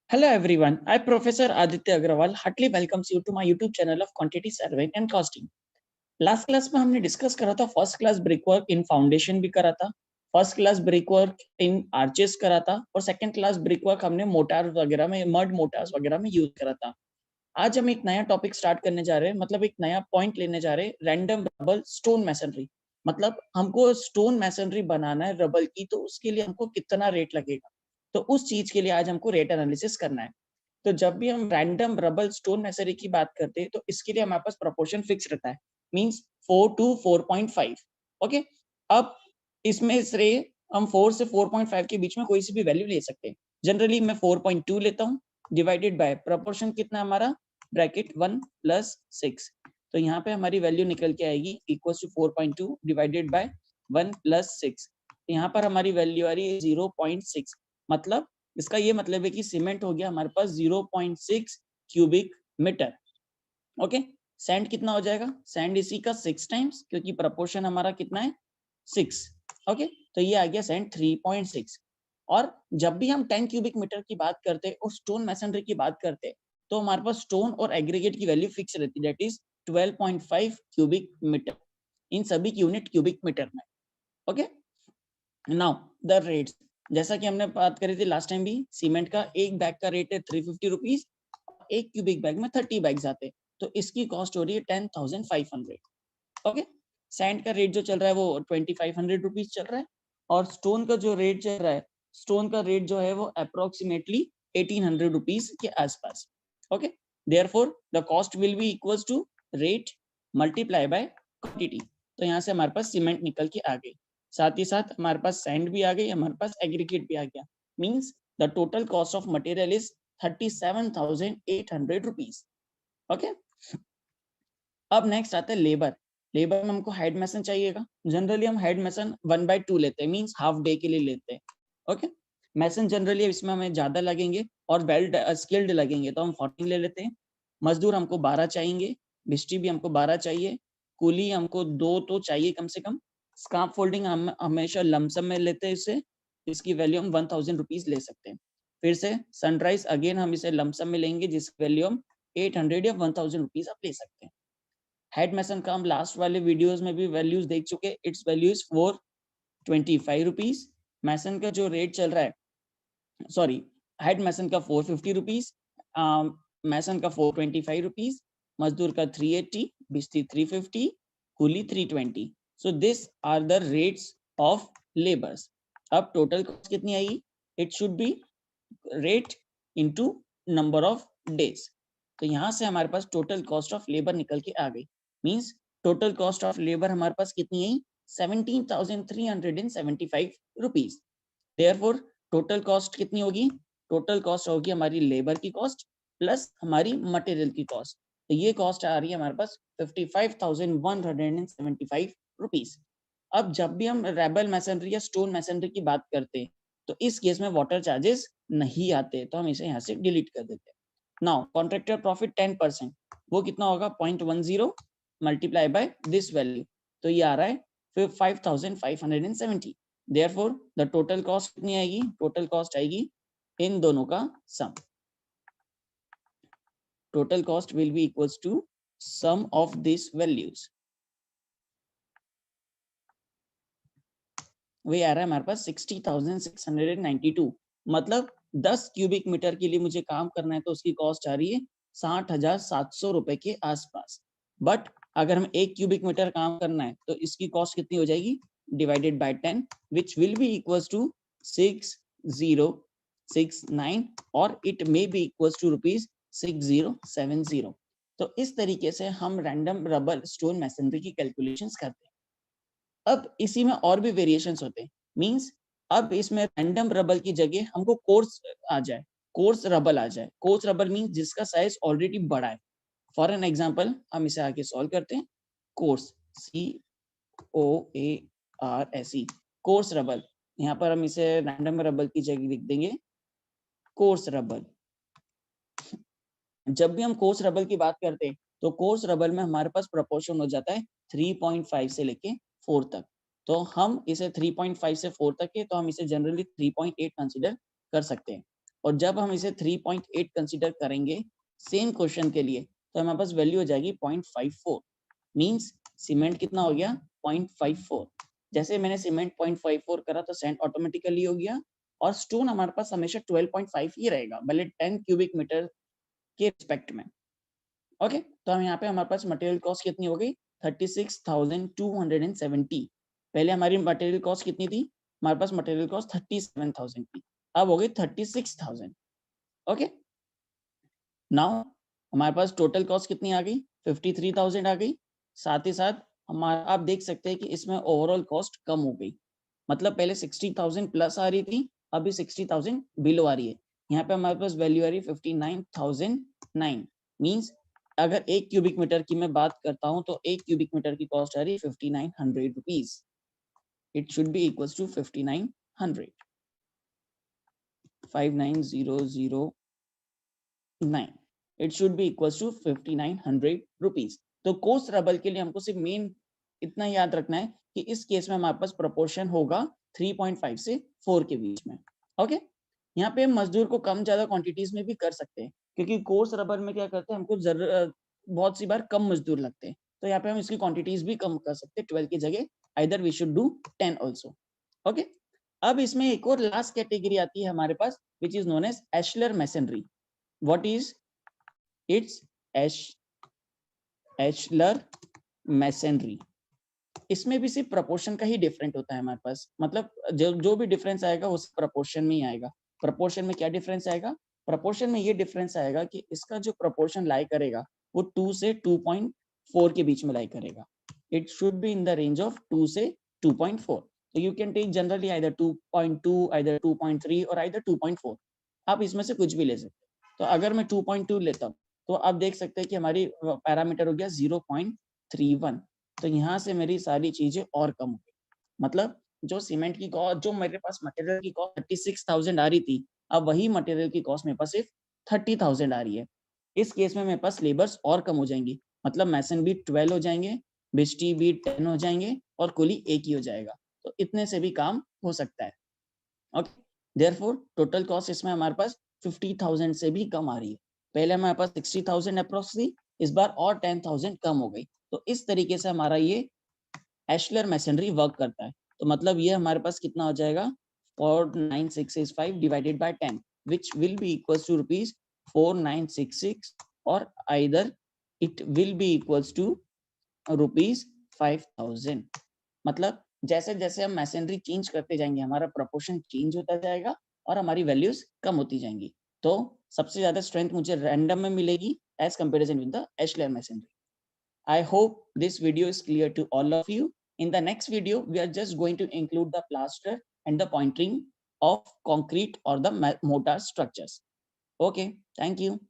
Hello everyone, I Professor Aditya Agrawal heartily welcomes you to my YouTube channel of Quantity Surveying and Costing. Last class में हमने discuss करा था first class brickwork इन foundation भी करा था, first class brickwork इन arches करा था और सेकंड क्लास ब्रिकवर्क हमने मोटार वगैरह में मड मोटार्स वगैरह में यूज करा था। आज हम एक नया टॉपिक स्टार्ट करने जा रहे हैं, मतलब एक नया पॉइंट लेने जा रहे हैं, रैंडम रबल स्टोन मैसनरी। मतलब हमको स्टोन मैसनरी बनाना है रबल की, तो उसके लिए हमको कितना रेट लगेगा, तो उस चीज के लिए आज हमको रेट एनालिसिस करना है। तो जब भी हम रैंडम रबल स्टोन मैसनरी की बात करते हैं तो इसके लिए हमारे पास प्रोपोर्शन फिक्स रहता है, मींस 4 to 4.5। ओके, अब इसमें से हम 4 से 4.5 के बीच में कोई सी भी वैल्यू ले सकते हैं। जनरली मैं 4.2 लेता हूँ, डिवाइडेड बाय प्रोपोर्शन कितना हमारा ब्रैकेट 1 + 6। तो यहाँ पे हमारी वैल्यू निकल के आएगी इक्वल्स टू 4.2 डिवाइडेड बाय 1 + 6। यहाँ पर हमारी वैल्यू आ रही है 0.6। मतलब इसका ये मतलब है कि सीमेंट हो गया हमारे पास 0.6 क्यूबिक मीटर। ओके, सैंड कितना हो जाएगा, सैंड इसी का 6 टाइम्स, क्योंकि प्रोपोर्शन हमारा कितना है 6। ओके, तो ये आ गया सैंड 3.6। और जब भी हम 10 क्यूबिक मीटर की बात करते हैं और स्टोन मैसनरी की बात करते हैं तो हमारे पास स्टोन और एग्रीगेट की वैल्यू फिक्स रहती है, दैट इज 12.5 क्यूबिक मीटर इन सभी यूनिट क्यूबिक मीटर में। ओके, नाउ द रेट्स, जैसा कि हमने बात करी थी लास्ट टाइम भी, सीमेंट का एक बैग का रेट है 350 रुपीज, एक क्यूबिक बैग में 30 बैग्स आते हैं, तो इसकी कॉस्ट हो रही है 10,500। ओके, सैंड का रेट जो चल रहा है वो 2500 रुपीज चल रहा है, और स्टोन का जो रेट चल रहा है, स्टोन का रेट जो है वो अप्रोक्सीमेटली 1800 रुपीज के आसपास। Okay, therefore the cost will be equals to rate multiply by quantity. तो यहाँ से हमारे पास सीमेंट निकल के आ गई, साथ ही साथ हमारे पास सैंड भी आ गई, हमारे पास एग्रीगेट भी आ गया, means the total cost of material is 37,800 rupees. Okay, अब नेक्स्ट आता है लेबर। लेबर में हमको हेड मैसन चाहिएगा। जनरली हम हेड मैसन 1/2 लेते हैं, मींस हाफ डे के लिए लेते हैं। ओके, मैसन जनरली इसमें हमें ज्यादा लगेंगे और वेल स्किल्ड लगेंगे, तो हम 14 ले लेते हैं। मजदूर हमको 12 चाहिए, मिस्त्री भी हमको 12 चाहिए, कूली हमको 2 तो चाहिए कम से कम। स्कार्फ फोल्डिंग हम हमेशा लमसम में लेते हैं, इससे इसकी वैल्यू हम 1000 रुपीज ले सकते हैं। फिर से सनराइज अगेन हम इसे लमसम में लेंगे, जिसकी वैल्यू हम 800 या 1000 रुपीज आप ले सकते हैं। हेड मैसन का हम लास्ट वाले वीडियोस में भी वैल्यूज देख चुके, इट्स वैल्यू इज 425 रुपीज। मैसन का जो रेट चल रहा है, सॉरी, हेड मैसन का 450 रुपीज, मैसन का 425 रुपीज, मजदूर का 380, बिस्ती 350, कूली 320। So this are the rates of labours. अब टोटल कॉस्ट कितनी आएगी, it should be rate into number of days. तो यहाँ से हमारे पास टोटल कॉस्ट ऑफ लेबर निकल के आ गई, means total cost of labour हमारे पास कितनी है 17,375 रुपीज। देयरफॉर टोटल कॉस्ट कितनी होगी, टोटल कॉस्ट होगी हमारी लेबर की कॉस्ट प्लस हमारी मटेरियल की कॉस्ट, तो ये कॉस्ट आ रही है हमारे पास 55,175 रुपीज। अब जब भी हम रेबल मैसनरी या स्टोन मैसनरी की बात करते हैं तो इस केस में वाटर चार्जेस नहीं आते, तो हम इसे यहाँ से डिलीट कर देते हैं। नाउ कॉन्ट्रैक्टर प्रॉफिट 10%, वो कितना होगा 0.10 मल्टीप्लाई बाय दिस वैल्यू, तो ये आ रहा है फिर 5570। देयरफॉर द टोटल कॉस्ट कितनी आएगी, टोटल कॉस्ट आएगी इन दोनों का sum. Total cost will be equals to sum of this values. वही आ रहा है हमारे पास 60,692। मतलब 10 क्यूबिक मीटर के लिए मुझे काम करना है तो उसकी कॉस्ट आ रही है 60,700 रुपए के आसपास। बट अगर हम 1 क्यूबिक मीटर काम करना है तो इसकी कॉस्ट कितनी हो जाएगी, divided by 10, which will be equals to 6069, और it may be equals to ₹6070। तो इस तरीके से हम रैंडम रबर स्टोन मैसनरी की कैलकुलेशंस करते हैं। अब इसी में और भी वेरिएशंस होते हैं, मींस अब इसमें रैंडम रबल की जगह हमको कोर्स आ जाए, कोर्स रबल आ जाए। कोर्स रबल मींस जिसका साइज ऑलरेडी बड़ा है। फॉर एन एग्जांपल हम इसे आगे सॉल्व करते हैं। कोर्स COARSE, कोर्स रबल, यहाँ पर हम इसे रैंडम रबल की जगह लिख देंगे कोर्स रबल। जब भी हम कोर्स रबल की बात करते हैं तो कोर्स रबल में हमारे पास प्रोपोर्शन हो जाता है 3.5 से लेके 4 तक। तो हम इसे 3.5 से 4 तक है, तो हम इसे जनरली 3.8 कंसीडर कर सकते हैं। और जब हम इसे 3.8 कंसीडर करेंगे सेम क्वेश्चन के लिए तो हमारे पास वैल्यू हो जाएगी 0.54। मींस सीमेंट कितना हो गया 0.54। जैसे मैंने सीमेंट 0.54 करा तो सैंड ऑटोमेटिकली हो गया और स्टोन हमारे पास हमेशा 12.5 ही रहेगा भले 10 क्यूबिक मीटर के रिस्पेक्ट में। ओके, तो हम यहाँ पे हमारे पास मटेरियल कॉस्ट कितनी हो गई 36,270। पहले हमारी मटेरियल कॉस्ट कितनी थी, हमारे पास मटेरियल कॉस्ट 37,000 थी, अब हो गई 36,000। ओके, नाउ हमारे पास टोटल कॉस्ट कितनी आ गई 53,000 आ गई। साथ ही साथ हमारा आप देख सकते हैं कि इसमें ओवरऑल कॉस्ट कम हो गई, मतलब पहले 60,000 प्लस आ रही थी, अभी 60,000 बिलो आ रही है। यहाँ पे हमारे पास वैल्यू आ रही है 59,009। मींस अगर एक क्यूबिक मीटर की मैं बात करता हूँ तो एक क्यूबिक मीटर की कॉस्ट आ रही है 5,900 rupees. It should be equals to 5,900 59009। It should be equals to 5,900 rupees. तो कोर्स रबल के लिए हमको सिर्फ मेन इतना याद रखना है कि इस केस में हमारे पास प्रोपोर्शन होगा 3.5 से 4 के बीच में। ओके, यहाँ पे हम मजदूर को कम ज्यादा क्वांटिटीज में भी कर सकते हैं, क्योंकि कोर्स रबर में क्या करते हैं हमको बहुत सी बार कम मजदूर लगते हैं, तो यहाँ पे हम इसकी क्वांटिटीज भी कम कर सकते हैं 12 की जगह, either we should do 10 also. Okay, अब इसमें एक और लास्ट कैटेगरी आती है हमारे पास which is known as ashlar masonry. What is it's ashlar masonry. इसमें भी सिर्फ प्रपोर्शन का ही डिफरेंट होता है हमारे पास, मतलब जो भी डिफरेंस आएगा वो प्रपोर्शन में ही आएगा। प्रपोर्शन में क्या डिफरेंस आएगा, प्रपोर्शन में ये डिफरेंस आएगा कि इसका जो प्रपोर्शन लाई करेगा वो 2 से 2.4 के बीच में लाई करेगा। It should be in the range of 2 से 2.4। तो you can take generally either 2.2, either 2.3 और आइदर 2.4। आप इसमें से कुछ भी ले सकते हैं। तो अगर मैं 2.2 लेता हूँ तो आप देख सकते हैं कि हमारी पैरामीटर हो गया 0.31। तो यहाँ से मेरी सारी चीजें और कम हो गई, मतलब जो सीमेंट की कॉस्ट, जो मेरे पास मटेरियल की कॉस्ट 36,000 आ रही थी, अब वही मटेरियल की कॉस्ट मेरे पास सिर्फ 30,000 आ रही है। इस केस में मेरे पास लेबर्स और कम हो जाएंगी, मतलब मैसन भी 12 हो जाएंगे, बिस्टी भी 10 हो जाएंगे और कुली एक ही हो जाएगा। तो इतने से भी काम हो सकता है। ओके, देयरफॉर टोटल कॉस्ट इसमें हमारे पास 50,000 से भी कम आ रही है। पहले हमारे पास 60,000 अप्रोक्स थी, इस बार और 10,000 कम हो गई। तो इस तरीके से हमारा ये एशलर मैसनरी वर्क करता है। तो मतलब ये हमारे पास कितना हो जाएगा 49665 divided by 10 which will be equals to rupees 4966 और either it will be equals to rupees 5,000। मतलब जैसे जैसे हम मैसनरी चेंज करते जाएंगे हमारा प्रोपोर्शन चेंज होता जाएगा और हमारी वैल्यूज कम होती जाएंगी। तो सबसे ज्यादा स्ट्रेंथ मुझे रैंडम में मिलेगी as comparison with the ashlar masonry. I hope this video is clear to all of you. In the next video, we are just going to include the plaster and the pointing of concrete or the mortar structures. Okay, thank you.